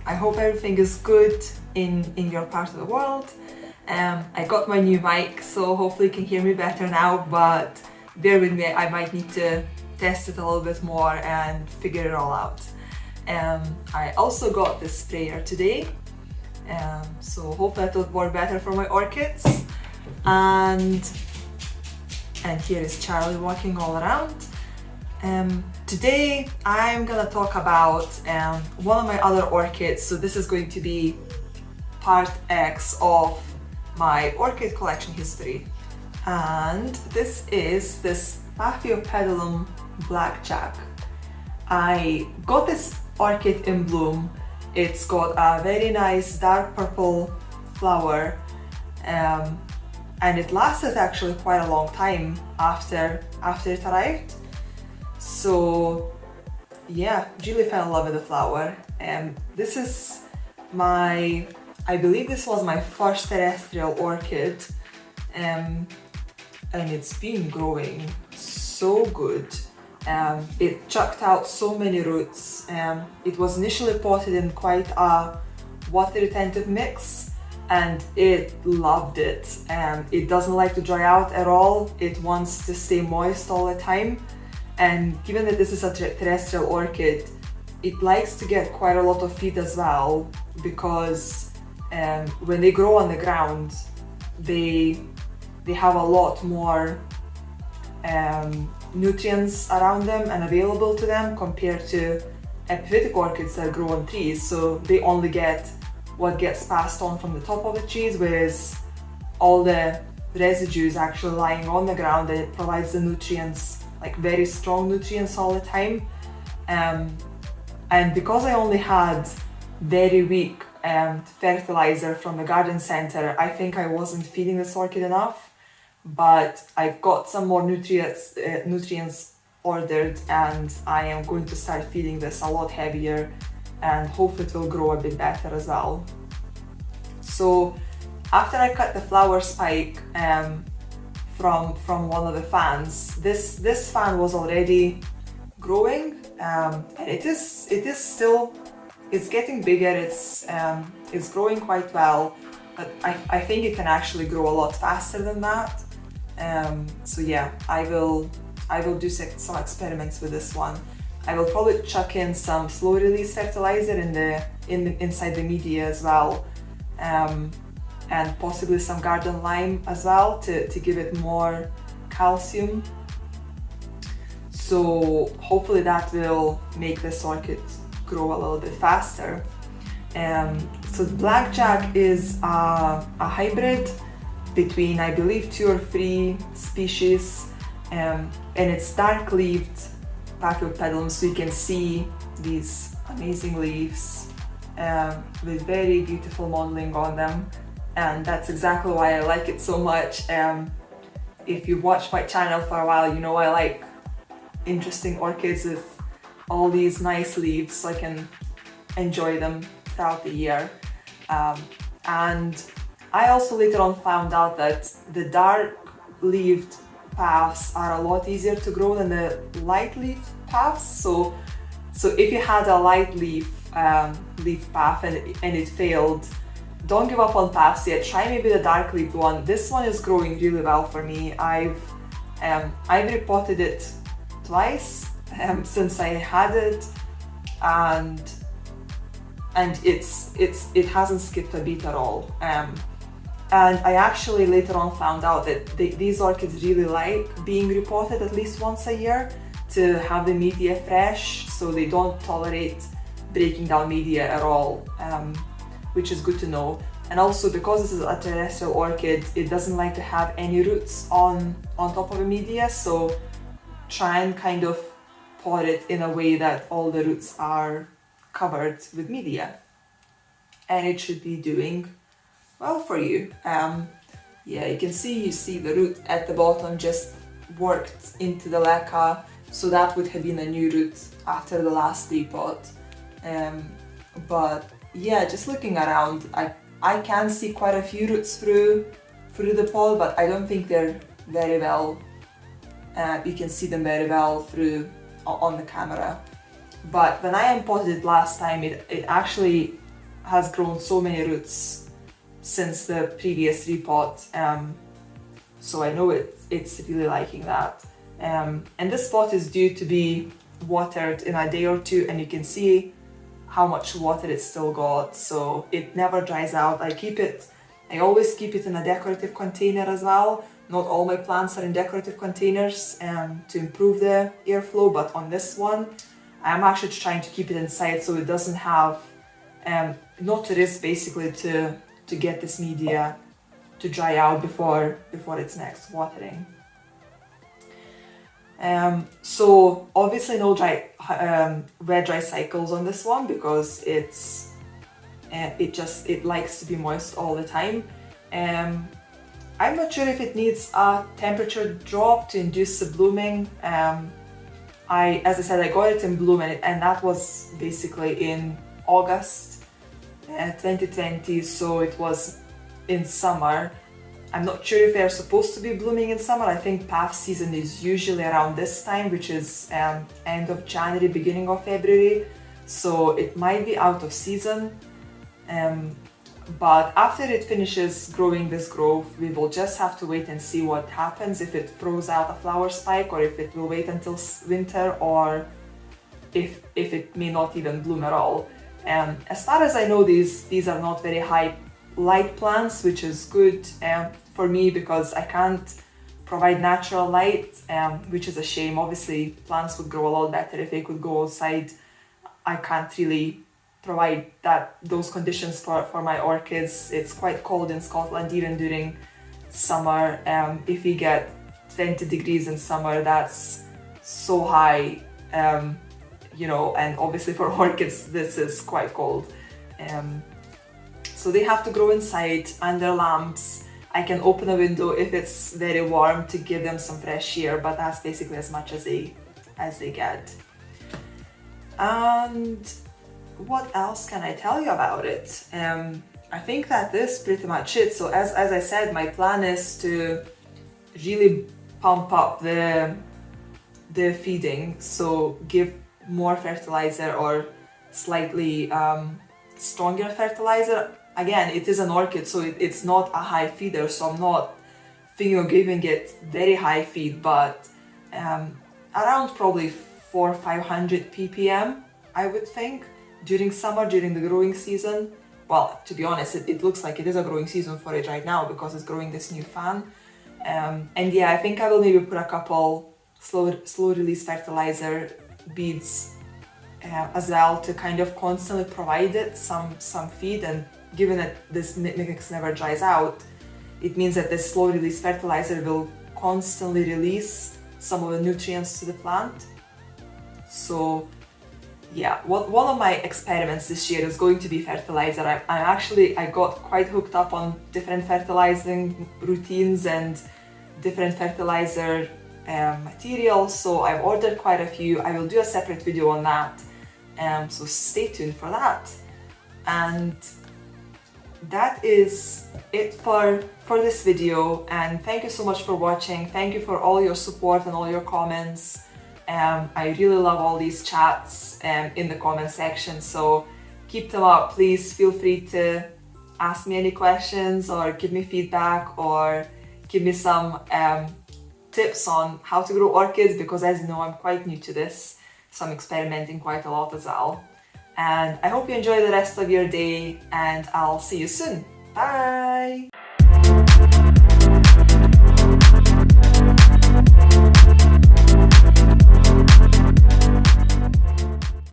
I hope everything is good in your part of the world. I got my new mic, so hopefully you can hear me better now, but bear with me, I might need to test it a little bit more and figure it all out. I also got this sprayer today, so hopefully that will work better for my orchids. And here is Charlie walking all around. Today I'm gonna talk about one of my other orchids. So this is going to be part X of my orchid collection history. And this is this Paphiopedalum Black Jack. I got this orchid in bloom. It's got a very nice dark purple flower, and it lasted actually quite a long time after it arrived. So yeah, really fell in love with the flower. This is I believe this was my first terrestrial orchid, and it's been growing so good. It chucked out so many roots. It was initially potted in quite a water retentive mix, and it loved it. It doesn't like to dry out at all. It wants to stay moist all the time. And given that this is a terrestrial orchid, it likes to get quite a lot of feed as well, because when they grow on the ground, they have a lot more nutrients around them and available to them compared to epiphytic orchids that grow on trees. So they only get what gets passed on from the top of the trees, whereas all the residue is actually lying on the ground, and it provides the nutrients, like very strong nutrients all the time. And because I only had very weak fertilizer from the garden center, I think I wasn't feeding this orchid enough. But I've got some more nutrients ordered, and I am going to start feeding this a lot heavier, and hopefully it will grow a bit better as well. So after I cut the flower spike from one of the fans, this fan was already growing, and it is still, it's getting bigger. It's growing quite well, but I think it can actually grow a lot faster than that. So yeah, I will do some experiments with this one. I will probably chuck in some slow release fertilizer inside the media as well, and possibly some garden lime as well to give it more calcium. So hopefully that will make this orchid grow a little bit faster. So the Black Jack is a hybrid between, I believe, 2 or 3 species, and it's dark-leaved Paphiopedalum, so you can see these amazing leaves with very beautiful modeling on them, and that's exactly why I like it so much. If you've watched my channel for a while, you know I like interesting orchids with all these nice leaves, so I can enjoy them throughout the year. And I also later on found out that the dark-leaved paths are a lot easier to grow than the light-leaf paths. So if you had a light leaf path and it failed, don't give up on paths yet. Try maybe the dark-leafed one. This one is growing really well for me. I've repotted it twice since I had it, and it hasn't skipped a beat at all. And I actually later on found out that these orchids really like being repotted at least once a year to have the media fresh, so they don't tolerate breaking down media at all, which is good to know. And also, because this is a terrestrial orchid, it doesn't like to have any roots on top of the media, so try and kind of pot it in a way that all the roots are covered with media, and it should be doing well for you. Yeah, you can see the root at the bottom just worked into the leca, so that would have been a new root after the last depot. But yeah, just looking around, I can see quite a few roots through the pod, but I don't think they're very well. You can see them very well through on the camera. But when I unpotted it last time, it actually has grown so many roots since the previous repot, so I know it's really liking that. And this pot is due to be watered in a day or two, and you can see how much water it's still got, so it never dries out. I always keep it in a decorative container as well. Not all my plants are in decorative containers to improve the airflow, but on this one I'm actually trying to keep it inside so it doesn't have not to risk basically to get this media to dry out before its next watering. So obviously no wet dry cycles on this one because it likes to be moist all the time. I'm not sure if it needs a temperature drop to induce the blooming. As I said, I got it in bloom and that was basically in August 2020, so it was in summer. I'm not sure if they're supposed to be blooming in summer. I think Paph season is usually around this time, which is end of January, beginning of February, so it might be out of season. But after it finishes growing this growth, we will just have to wait and see what happens, if it throws out a flower spike or if it will wait until winter, or if it may not even bloom at all. As far as I know, these are not very high light plants, which is good for me because I can't provide natural light, which is a shame. Obviously plants would grow a lot better if they could go outside. I can't really provide those conditions for my orchids. It's quite cold in Scotland even during summer. If we get 20 degrees in summer, that's so high, you know, and obviously for orchids this is quite cold. So they have to grow inside under lamps. I can open a window if it's very warm to give them some fresh air, but that's basically as much as they get. And what else can I tell you about it? I think that is pretty much it. So as I said, my plan is to really pump up the feeding, so give more fertilizer or slightly stronger fertilizer. Again, it is an orchid, so it's not a high feeder, so I'm not thinking of giving it very high feed, but around probably 400-500 ppm, I would think, during summer, during the growing season. Well, to be honest, it looks like it is a growing season for it right now because it's growing this new fan. And yeah, I think I will maybe put a couple slow release fertilizer beads as well to kind of constantly provide it some feed. And given that this mix never dries out, it means that this slow release fertilizer will constantly release some of the nutrients to the plant. So yeah, one of my experiments this year is going to be fertilizer. I got quite hooked up on different fertilizing routines and different fertilizer materials, so I've ordered quite a few. I will do a separate video on that, so stay tuned for that. And that is it for this video, and thank you so much for watching. Thank you for all your support and all your comments. I really love all these chats in the comment section, so keep them up. Please feel free to ask me any questions or give me feedback or give me some tips on how to grow orchids, because as you know, I'm quite new to this, so I'm experimenting quite a lot as well. And I hope you enjoy the rest of your day, and I'll see you soon. Bye!